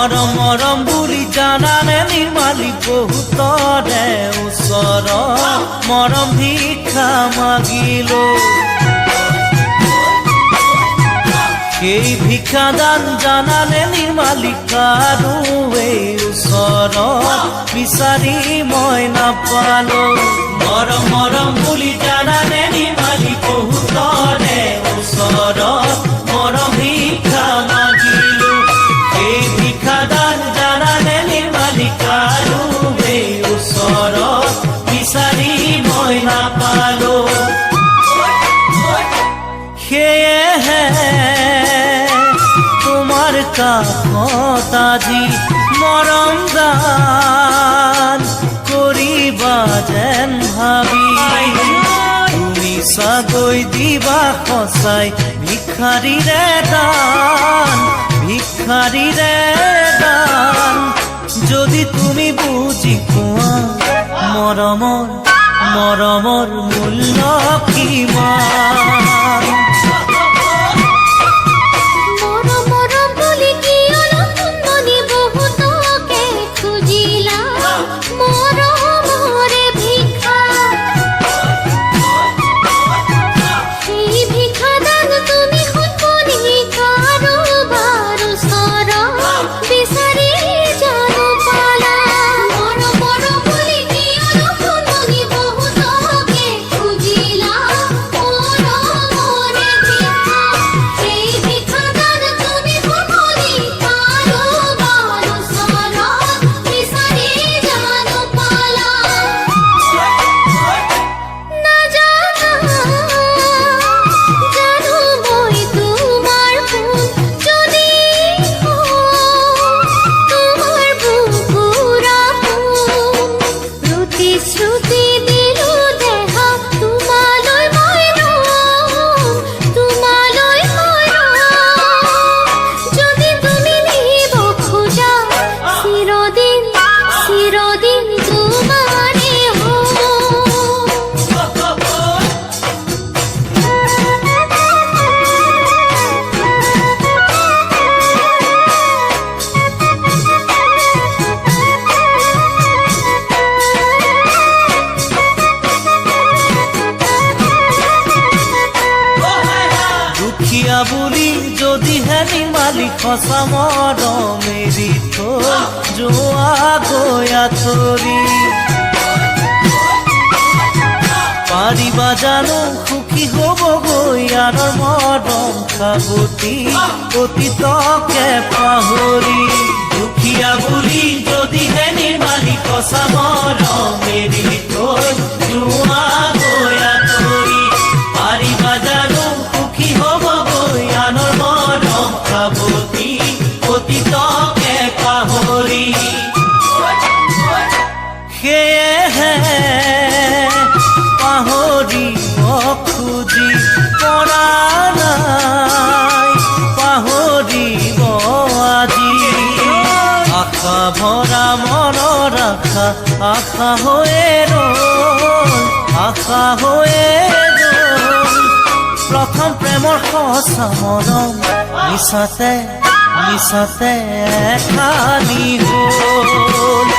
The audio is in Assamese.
মৰম মৰম বুলি জানানে নিৰ্মালি বহুতৰে ওচৰত মৰম ভিক্ষা মাগিলো সেই ভিক্ষাদান জানানে নিৰ্মালি কাৰো এই ওচৰত বিচাৰি মই নাপালো মৰম মৰম বুলি জানানে নিৰ্মালি বহুতৰে ওচৰত মৰম ভিক্ষা মাগিলো এই ভিক্ষাদান জানানে নিৰ্মালি কাৰো এই ওচৰত বিচাৰি মই নাপালো সেয়েহে তোমাৰ কাষত আজি মৰম গান কৰিবা যেন ভাবি তুমি চাগৈ দিবা সঁচাই ভিক্ষাৰীৰে দান যদি তুমি বুজি পোৱা মৰমৰ মূল্য কিমান বুলি যদিহে নিৰ্মালি সঁচা মৰম এৰি থৈ যোৱা গৈ আঁতৰি পাৰিবা জানো সুখী হ'বগৈ আনৰ মৰম সাৱটি অতীতকে পাহৰি দুখীয়া বুলি যদিহে নিৰ্মালি সঁচা মৰম এৰি থৈ যোৱা গৈ আঁতৰি পাৰিবা জানো সুখী হ'বগৈ আনৰ মৰম সাৱটি অতীতকে পাহৰি সেয়েহে পাহৰিব খুজি পৰা নাই পাহৰিব আজি আশা ভৰা মনৰ আশা হৈয়ে ৰ'ল প্ৰথম প্ৰেমৰ সঁচা মৰম মিছাতে খালি হ'ল